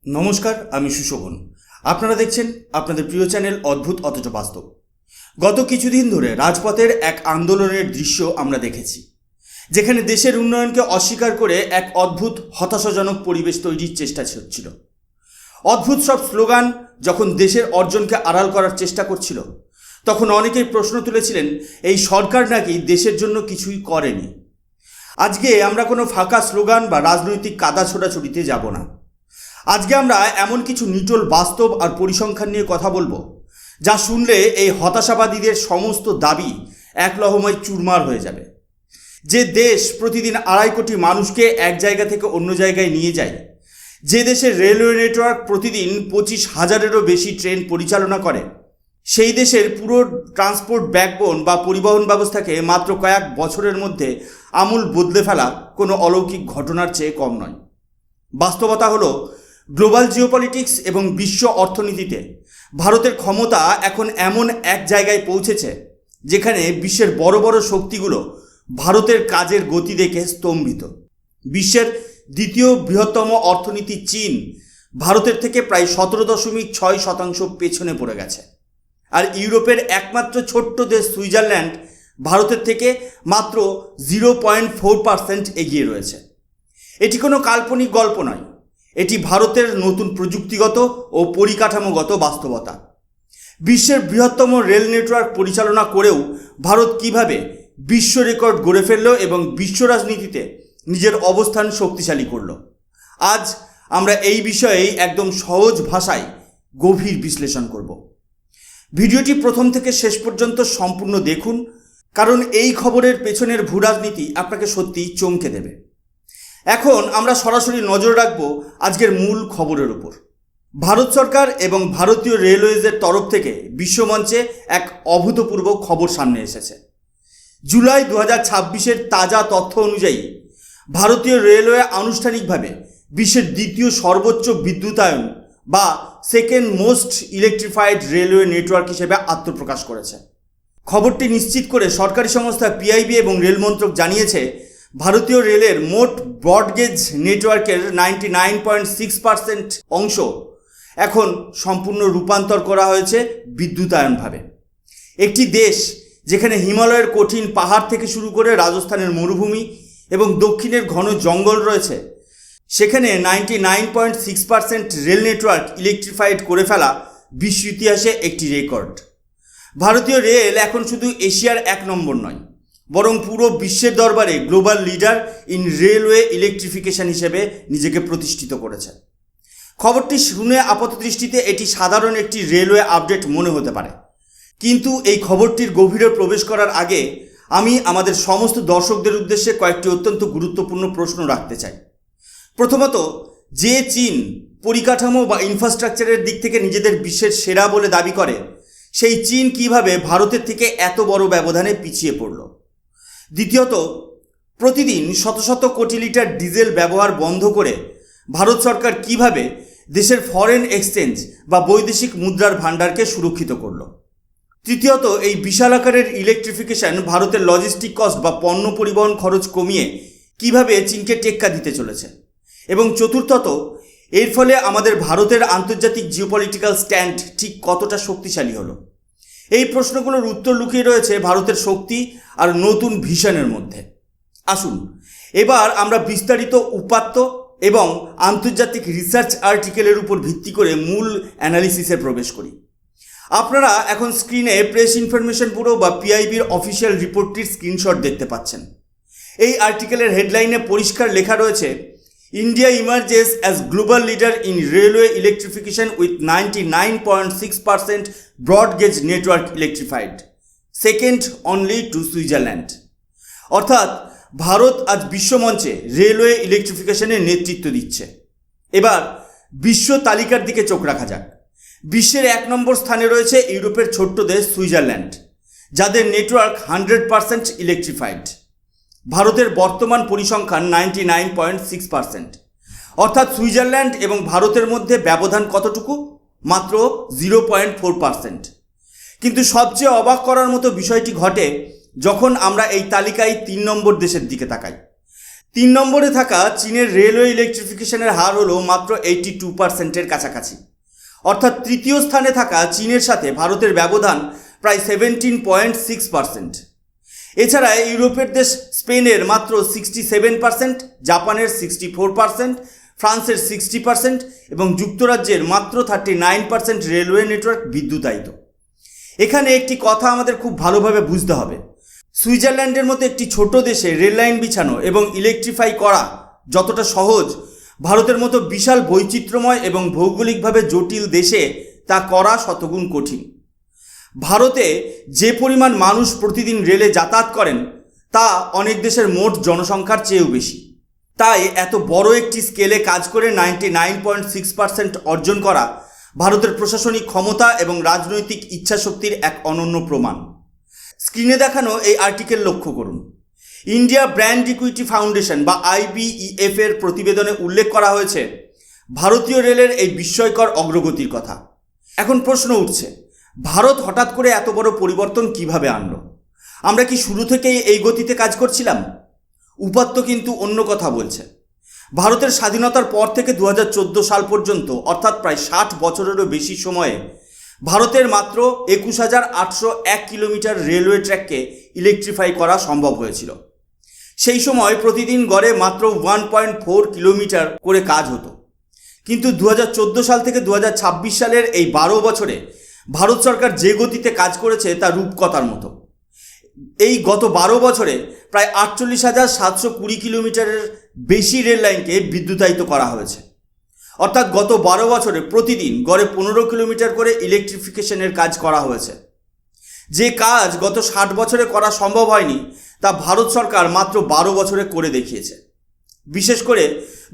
নমস্কার, আমি সুশোভন। আপনারা দেখছেন আপনাদের প্রিয় চ্যানেল অদ্ভুত অথচ বাস্তব। গত কিছুদিন ধরে রাজপথের এক আন্দোলনের দৃশ্য আমরা দেখেছি, যেখানে দেশের উন্নয়নকে অস্বীকার করে এক অদ্ভুত হতাশাজনক পরিবেশ তৈরির চেষ্টা হচ্ছিল। অদ্ভুত সব স্লোগান যখন দেশের অর্জনকে আড়াল করার চেষ্টা করছিল, তখন অনেকেই প্রশ্ন তুলেছিলেন এই সরকার নাকি দেশের জন্য কিছুই করেনি। আজকে আমরা কোনো ফাঁকা স্লোগান বা রাজনৈতিক কাদা ছোড়াছুড়িতে যাব না। আজকে আমরা এমন কিছু নিটোল বাস্তব আর পরিসংখ্যান নিয়ে কথা বলবো, যা শুনলে এই হতাশাবাদীদের সমস্ত দাবি এক লহমায় চুরমার হয়ে যাবে। যে দেশ প্রতিদিন 2.5 কোটি মানুষকে এক জায়গা থেকে অন্য জায়গায় নিয়ে যায়, যে দেশের রেলওয়ে নেটওয়ার্ক প্রতিদিন 25,000-এরও বেশি ট্রেন পরিচালনা করে, সেই দেশের পুরো ট্রান্সপোর্ট ব্যাকবোন বা পরিবহন ব্যবস্থাকে মাত্র কয়েক বছরের মধ্যে আমূল বদলে ফেলা কোনো অলৌকিক ঘটনার চেয়ে কম নয়। বাস্তবতা হলো, গ্লোবাল জিওপলিটিক্স এবং বিশ্ব অর্থনীতিতে ভারতের ক্ষমতা এখন এমন এক জায়গায় পৌঁছেছে যেখানে বিশ্বের বড় বড় শক্তিগুলো ভারতের কাজের গতি দেখে স্তম্ভিত। বিশ্বের দ্বিতীয় বৃহত্তম অর্থনীতি চীন ভারতের থেকে প্রায় 17.6% পেছনে পড়ে গেছে, আর ইউরোপের একমাত্র ছোট্ট দেশ সুইজারল্যান্ড ভারতের থেকে মাত্র 0.4% এগিয়ে রয়েছে। এটি কোনো কাল্পনিক গল্প নয়, এটি ভারতের নতুন প্রযুক্তিগত ও পরিকাঠামোগত বাস্তবতা। বিশ্বের বৃহত্তম রেল নেটওয়ার্ক পরিচালনা করেও ভারত কিভাবে বিশ্ব রেকর্ড গড়ে ফেলল এবং বিশ্ব রাজনীতিতে নিজের অবস্থান শক্তিশালী করল, আজ আমরা এই বিষয়েই একদম সহজ ভাষায় গভীর বিশ্লেষণ করব। ভিডিওটি প্রথম থেকে শেষ পর্যন্ত সম্পূর্ণ দেখুন, কারণ এই খবরের পেছনের ভূরাজনীতি আপনাকে সত্যিই চমকে দেবে। এখন আমরা সরাসরি নজর রাখব আজকের মূল খবরের উপর। ভারত সরকার এবং ভারতীয় রেলওয়েজের তরফ থেকে বিশ্বমঞ্চে এক অভূতপূর্ব খবর সামনে এসেছে। জুলাই 2026-এর তাজা তথ্য অনুযায়ী ভারতীয় রেলওয়ে আনুষ্ঠানিকভাবে বিশ্বের দ্বিতীয় সর্বোচ্চ বিদ্যুতায়ন বা second most electrified railway network হিসেবে আত্মপ্রকাশ করেছে। খবরটি নিশ্চিত করে সরকারি সংস্থা পিআইবি এবং রেল মন্ত্রক জানিয়েছে, ভারতীয় রেলের মোট ব্রডগেজ নেটওয়ার্কের 99.6% অংশ এখন সম্পূর্ণ রূপান্তর করা হয়েছে বিদ্যুতায়নভাবে। একটি দেশ যেখানে হিমালয়ের কঠিন পাহাড় থেকে শুরু করে রাজস্থানের মরুভূমি এবং দক্ষিণের ঘন জঙ্গল রয়েছে, সেখানে 99.6% রেল নেটওয়ার্ক ইলেকট্রিফাইড করে ফেলা বিশ্ব ইতিহাসে একটি রেকর্ড। ভারতীয় রেল এখন শুধু এশিয়ার 1 নম্বর নয়, বরং পুরো বিশ্বের দরবারে global leader in railway electrification হিসেবে নিজেকে প্রতিষ্ঠিত করেছে। খবরটি শুনে আপাতদৃষ্টিতে এটি সাধারণ একটি রেলওয়ে আপডেট মনে হতে পারে, কিন্তু এই খবরটির গভীরে প্রবেশ করার আগে আমি আমাদের সমস্ত দর্শকদের উদ্দেশ্যে কয়েকটি অত্যন্ত গুরুত্বপূর্ণ প্রশ্ন রাখতে চাই। প্রথমত, যে চীন পরিকাঠামো বা ইনফ্রাস্ট্রাকচারের দিক থেকে নিজেদের বিশ্বের সেরা বলে দাবি করে, সেই চীন কিভাবে ভারতের থেকে এত বড় ব্যবধানে পিছিয়ে পড়ল? দ্বিতীয়ত, প্রতিদিন শত শত কোটি লিটার ডিজেল ব্যবহার বন্ধ করে ভারত সরকার কিভাবে দেশের ফরেন এক্সচেঞ্জ বা বৈদেশিক মুদ্রার ভাণ্ডারকে সুরক্ষিত করল? তৃতীয়ত, এই বিশাল আকারের ইলেকট্রিফিকেশন ভারতের লজিস্টিক কস্ট বা পণ্য পরিবহন খরচ কমিয়ে কিভাবে চীনকে টেক্কা দিতে চলেছে? এবং চতুর্থত, এর ফলে আমাদের ভারতের আন্তর্জাতিক জিওপলিটিক্যাল স্ট্যান্ড ঠিক কতটা শক্তিশালী হলো? এই প্রশ্নগুলোর উত্তর লুকিয়ে রয়েছে ভারতের শক্তি আর নতুন ভিশনের মধ্যে। আসুন এবার আমরা বিস্তারিত উপাত্ত এবং আন্তর্জাতিক রিসার্চ আর্টিকেলের উপর ভিত্তি করে মূল অ্যানালিসিসে প্রবেশ করি। আপনারা এখন স্ক্রিনে প্রেস ইনফরমেশন ব্যুরো বা পিআইবির অফিসিয়াল রিপোর্টটির স্ক্রিনশট দেখতে পাচ্ছেন। এই আর্টিকেলের হেডলাইনে পরিষ্কার লেখা রয়েছে, India emerges as global leader in railway electrification with 99.6% broad gauge network electrified, second only to Switzerland. অর্থাৎ ভারত আজ বিশ্বমঞ্চে রেলওয়ে ইলেকট্রিফিকেশনের নেতৃত্ব দিচ্ছে। এবার বিশ্ব তালিকার দিকে চোখ রাখা যাক। বিশ্বের 1 নম্বর স্থানে রয়েছে ইউরোপের ছোট্ট দেশ সুইজারল্যান্ড, যাদের নেটওয়ার্ক 100% ইলেকট্রিফাইড। ভারতের বর্তমান পরিসংখ্যান 99.6%, অর্থাৎ সুইজারল্যান্ড এবং ভারতের মধ্যে ব্যবধান কতটুকু? মাত্র 0.4%। কিন্তু সবচেয়ে অবাক করার মতো বিষয়টি ঘটে যখন আমরা এই তালিকায় 3 নম্বর দেশের দিকে তাকাই। 3 নম্বরে থাকা চীনের রেলওয়ে ইলেকট্রিফিকেশনের হার হলো মাত্র 82%-এর কাছাকাছি। অর্থাৎ তৃতীয় স্থানে থাকা চীনের সাথে ভারতের ব্যবধান প্রায় 17.6%। এছাড়া ইউরোপের দেশ স্পেনের মাত্র 67%, জাপানের 64%, ফ্রান্সের 60% এবং যুক্তরাজ্যের মাত্র 39% রেলওয়ে নেটওয়ার্ক বিদ্যুতায়িত। এখানে একটি কথা আমাদের খুব ভালোভাবে বুঝতে হবে। সুইজারল্যান্ডের মতো একটি ছোট দেশে রেল লাইন বিছানো এবং ইলেকট্রিফাই করা যতটা সহজ, ভারতের মতো বিশাল বৈচিত্র্যময় এবং ভৌগোলিকভাবে জটিল দেশে তা করা শতগুণ কঠিন। ভারতে যে পরিমাণ মানুষ প্রতিদিন রেলে যাতায়াত করেন তা অনেক দেশের মোট জনসংখ্যার চেয়েও বেশি। তাই এত বড় একটি স্কেলে কাজ করে 99.6% অর্জন করা ভারতের প্রশাসনিক ক্ষমতা এবং রাজনৈতিক ইচ্ছাশক্তির এক অনন্য প্রমাণ। স্ক্রিনে দেখানো এই আর্টিকেল লক্ষ্য করুন। ইন্ডিয়া ব্র্যান্ড ইকুইটি ফাউন্ডেশন বা IBEF এর প্রতিবেদনে উল্লেখ করা হয়েছে ভারতীয় রেলের এই বিস্ময়কর অগ্রগতির কথা। এখন প্রশ্ন উঠছে, ভারত হঠাৎ করে এত বড় পরিবর্তন কিভাবে আনলো? আমরা কি শুরু থেকেই এই গতিতে কাজ করছিলাম? উপাত্ত কিন্তু অন্য কথা বলছে। ভারতের স্বাধীনতার পর থেকে 2014 সাল পর্যন্ত, অর্থাৎ প্রায় 60 বছরেরও বেশি সময়ে ভারতের মাত্র 21,801 কিলোমিটার রেলওয়ে ট্র্যাককে ইলেকট্রিফাই করা সম্ভব হয়েছিল। সেই সময় প্রতিদিন গড়ে মাত্র 1.4 কিলোমিটার করে কাজ হতো। কিন্তু 2014 সাল থেকে 2026 সালের এই 12 বছরে ভারত সরকার যে গতিতে কাজ করেছে তা রূপকথার মতো। এই গত 12 বছরে প্রায় 48,720 কিলোমিটারের বেশি রেল লাইনকে বিদ্যুতায়িত করা হয়েছে। অর্থাৎ গত 12 বছরে প্রতিদিন গড়ে 15 কিলোমিটার করে ইলেকট্রিফিকেশনের কাজ করা হয়েছে। যে কাজ গত 60 বছরে করা সম্ভব হয়নি তা ভারত সরকার মাত্র 12 বছরে করে দেখিয়েছে। বিশেষ করে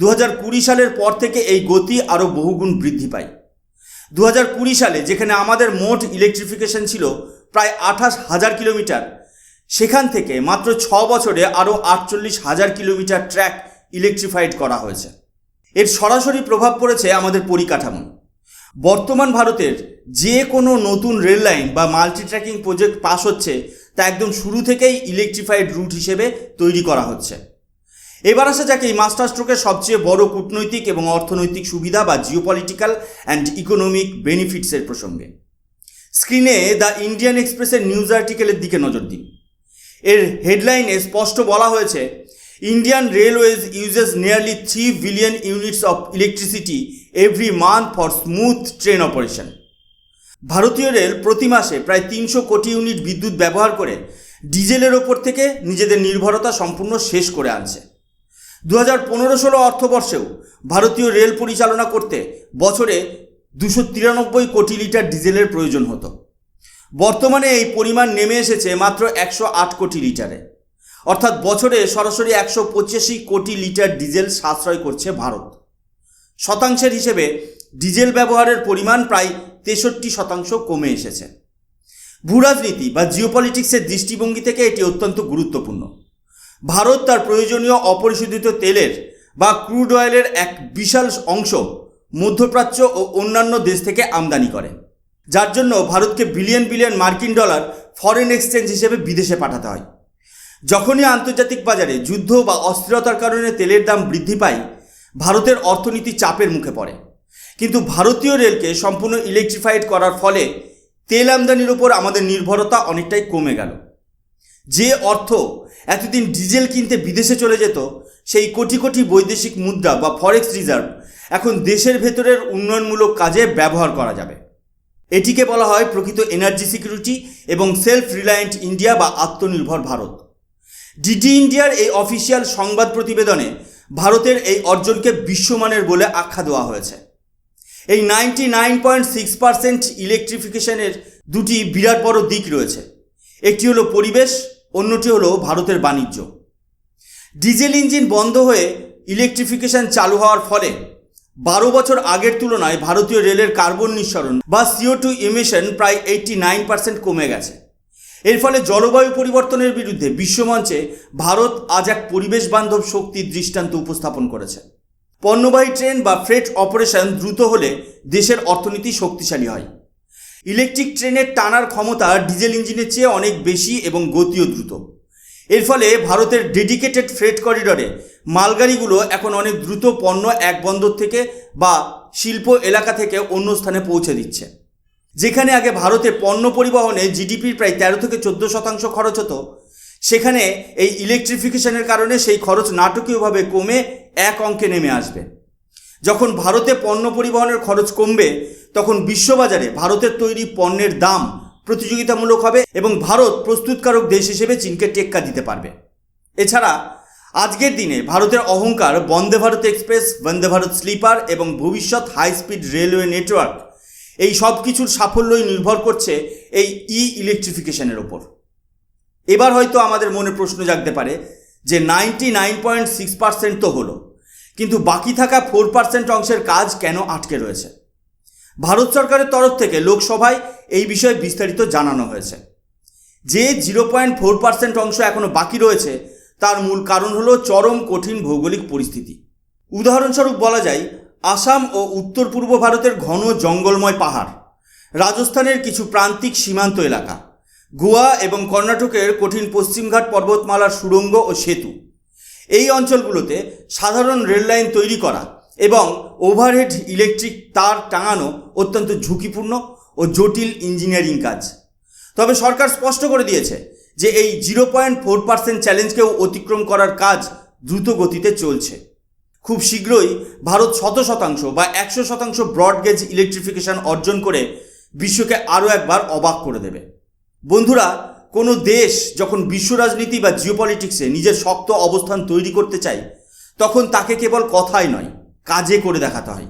2020 সালের পর থেকে এই গতি আরও বহুগুণ বৃদ্ধি পায়। 2020 সালে যেখানে আমাদের মোট ইলেকট্রিফিকেশন ছিল প্রায় 28,000 কিলোমিটার, সেখান থেকে মাত্র 6 বছরে আরও 48,000 কিলোমিটার ট্র্যাক ইলেকট্রিফাইড করা হয়েছে। এর সরাসরি প্রভাব পড়েছে আমাদের পরিকাঠামো। বর্তমান ভারতের যে কোনো নতুন রেল লাইন বা মাল্টি ট্র্যাকিং প্রজেক্ট পাস হচ্ছে তা একদম শুরু থেকেই ইলেকট্রিফাইড রুট হিসেবে তৈরি করা হচ্ছে। এবার আসা যাক এই মাস্টার স্ট্রোকের সবচেয়ে বড় কূটনৈতিক এবং অর্থনৈতিক সুবিধা বা জিওপলিটিক্যাল অ্যান্ড ইকোনমিক বেনিফিটসের প্রসঙ্গে। স্ক্রিনে দ্য ইন্ডিয়ান এক্সপ্রেসের নিউজ আর্টিকেলের দিকে নজর দিন। এর হেডলাইনে স্পষ্ট বলা হয়েছে, Indian railways uses nearly 3 billion units of electricity every month for smooth train operation. ভারতীয় রেল প্রতি মাসে প্রায় 300 কোটি ইউনিট বিদ্যুৎ ব্যবহার করে ডিজেলের ওপর থেকে নিজেদের নির্ভরতা সম্পূর্ণ শেষ করে আনছে। 2015-16 অর্থবর্ষেও ভারতীয় রেল পরিচালনা করতে বছরে 293 কোটি লিটার ডিজেলের প্রয়োজন হতো। বর্তমানে এই পরিমাণ নেমে এসেছে মাত্র 108 কোটি লিটারে। অর্থাৎ বছরে সরাসরি 185 কোটি লিটার ডিজেল সাশ্রয় করছে ভারত। শতাংশের হিসেবে ডিজেল ব্যবহারের পরিমাণ প্রায় 63% কমে এসেছে। ভূরাজনীতি বা জিওপলিটিক্সের দৃষ্টিভঙ্গি থেকে এটি অত্যন্ত গুরুত্বপূর্ণ। ভারত তার প্রয়োজনীয় অপরিশোধিত তেলের বা ক্রুড অয়েলের এক বিশাল অংশ মধ্যপ্রাচ্য ও অন্যান্য দেশ থেকে আমদানি করে, যার জন্য ভারতকে বিলিয়ন বিলিয়ন মার্কিন ডলার ফরেন এক্সচেঞ্জ হিসেবে বিদেশে পাঠাতে হয়। যখনই আন্তর্জাতিক বাজারে যুদ্ধ বা অস্থিরতার কারণে তেলের দাম বৃদ্ধি পায়, ভারতের অর্থনীতি চাপের মুখে পড়ে। কিন্তু ভারতীয় রেলকে সম্পূর্ণ ইলেকট্রিফাইড করার ফলে তেল আমদানির উপর আমাদের নির্ভরতা অনেকটাই কমে গেল। যে অর্থ এতদিন ডিজেল কিনতে বিদেশে চলে যেত, সেই কোটি কোটি বৈদেশিক মুদ্রা বা ফরেক্স রিজার্ভ এখন দেশের ভেতরের উন্নয়নমূলক কাজে ব্যবহার করা যাবে। এটিকে বলা হয় প্রকৃত এনার্জি সিকিউরিটি এবং সেলফ রিলায়েন্ট ইন্ডিয়া বা আত্মনির্ভর ভারত। ডিডি ইন্ডিয়ার এই অফিসিয়াল সংবাদ প্রতিবেদনে ভারতের এই অর্জনকে বিশ্বমানের বলে আখ্যা দেওয়া হয়েছে। এই 99.6% ইলেকট্রিফিকেশনের দুটি বিরাট বড় দিক রয়েছে। একটি হলো পরিবেশ, অন্যটি হলো ভারতের বাণিজ্য। ডিজেল ইঞ্জিন বন্ধ হয়ে ইলেকট্রিফিকেশন চালু হওয়ার ফলে 12 বছর আগের তুলনায় ভারতীয় রেলের কার্বন নিঃসরণ বা CO2 ইমিশন প্রায় 89% কমে গেছে। এর ফলে জলবায়ু পরিবর্তনের বিরুদ্ধে বিশ্বমঞ্চে ভারত আজ এক পরিবেশ বান্ধব শক্তির দৃষ্টান্ত উপস্থাপন করেছে। পণ্যবাহী ট্রেন বা ফ্রেট অপারেশন দ্রুত হলে দেশের অর্থনীতি শক্তিশালী হয়। ইলেকট্রিক ট্রেনের টানার ক্ষমতা ডিজেল ইঞ্জিনের চেয়ে অনেক বেশি এবং গতিও দ্রুত। এর ফলে ভারতের ডেডিকেটেড ফ্রেট করিডরে মালগাড়িগুলো এখন অনেক দ্রুত পণ্য এক বন্দর থেকে বা শিল্প এলাকা থেকে অন্য স্থানে পৌঁছে দিচ্ছে। যেখানে আগে ভারতে পণ্য পরিবহনে জিডিপির প্রায় 13 থেকে 14% খরচ হতো, সেখানে এই ইলেকট্রিফিকেশনের কারণে সেই খরচ নাটকীয়ভাবে কমে এক অঙ্কে নেমে আসবে। যখন ভারতে পণ্য পরিবহনের খরচ কমবে, তখন বিশ্ববাজারে ভারতের তৈরি পণ্যের দাম প্রতিযোগিতামূলক হবে এবং ভারত প্রস্তুতকারক দেশ হিসেবে চীনকে টেক্কা দিতে পারবে। এছাড়া আজকের দিনে ভারতের অহংকার বন্দে ভারত এক্সপ্রেস, বন্দে ভারত স্লিপার এবং ভবিষ্যৎ হাই স্পিড রেলওয়ে নেটওয়ার্ক, এই সব কিছুর সাফল্যই নির্ভর করছে এই ইলেকট্রিফিকেশনের ওপর। এবার হয়তো আমাদের মনে প্রশ্ন জাগতে পারে যে 99.6% তো হলো, কিন্তু বাকি থাকা 4% অংশের কাজ কেন আটকে রয়েছে? ভারত সরকারের তরফ থেকে লোকসভায় এই বিষয়ে বিস্তারিত জানানো হয়েছে। যে 0.4% অংশ এখনও বাকি রয়েছে, তার মূল কারণ হলো চরম কঠিন ভৌগোলিক পরিস্থিতি। উদাহরণস্বরূপ বলা যায়, আসাম ও উত্তর পূর্ব ভারতের ঘন জঙ্গলময় পাহাড়, রাজস্থানের কিছু প্রান্তিক সীমান্ত এলাকা, গোয়া এবং কর্ণাটকের কঠিন পশ্চিমঘাট পর্বতমালার সুড়ঙ্গ ও সেতু, এই অঞ্চলগুলোতে সাধারণ রেললাইন তৈরি করা এবং ওভারহেড ইলেকট্রিক তার টাঙানো অত্যন্ত ঝুঁকিপূর্ণ ও জটিল ইঞ্জিনিয়ারিং কাজ। তবে সরকার স্পষ্ট করে দিয়েছে যে এই 0.4% চ্যালেঞ্জকেও অতিক্রম করার কাজ দ্রুত গতিতে চলছে। খুব শীঘ্রই ভারত 100% বা 100% ব্রডগেজ ইলেকট্রিফিকেশন অর্জন করে বিশ্বকে আরও একবার অবাক করে দেবে। বন্ধুরা, কোনো দেশ যখন বিশ্ব রাজনীতি বা জিওপলিটিক্সে নিজের শক্ত অবস্থান তৈরি করতে চায়, তখন তাকে কেবল কথাই নয়, কাজে করে দেখাতে হয়।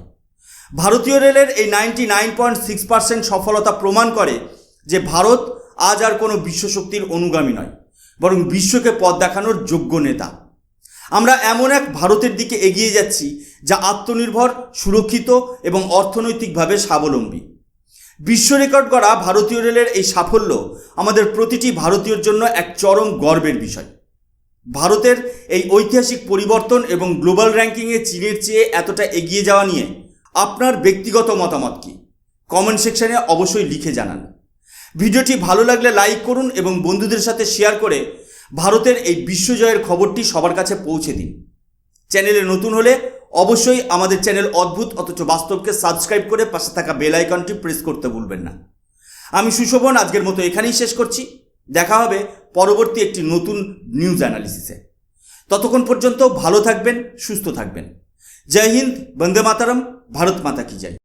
ভারতীয় রেলের এই 99.6% সফলতা প্রমাণ করে যে ভারত আজ আর কোনো বিশ্বশক্তির অনুগামী নয়, বরং বিশ্বকে পথ দেখানোর যোগ্য নেতা। আমরা এমন এক ভারতের দিকে এগিয়ে যাচ্ছি যা আত্মনির্ভর, সুরক্ষিত এবং অর্থনৈতিকভাবে স্বাবলম্বী। বিশ্ব রেকর্ড গড়া ভারতীয় রেলের এই সাফল্য আমাদের প্রতিটি ভারতীয়র জন্য এক চরম গর্বের বিষয়। ভারতের এই ঐতিহাসিক পরিবর্তন এবং গ্লোবাল র্যাঙ্কিংয়ে চীনের চেয়ে এতটা এগিয়ে যাওয়া নিয়ে আপনার ব্যক্তিগত মতামত কি? কমেন্ট সেকশনে অবশ্যই লিখে জানান। ভিডিওটি ভালো লাগলে লাইক করুন এবং বন্ধুদের সাথে শেয়ার করে ভারতের এই বিশ্বজয়ের খবরটি সবার কাছে পৌঁছে দিন। চ্যানেলে নতুন হলে অবশ্যই আমাদের চ্যানেল অদ্ভুত অথচ বাস্তবকে সাবস্ক্রাইব করে পাশে থাকা বেল আইকনটি প্রেস করতে ভুলবেন না। আমি সুশোভন আজকের মতো এখানেই শেষ করছি। দেখা হবে পরবর্তী একটি নতুন নিউজ অ্যানালিসিসে। ততক্ষণ পর্যন্ত ভালো থাকবেন, সুস্থ থাকবেন। জয় হিন্দ, বন্দে মাতরম, ভারত মাতা কি জয়।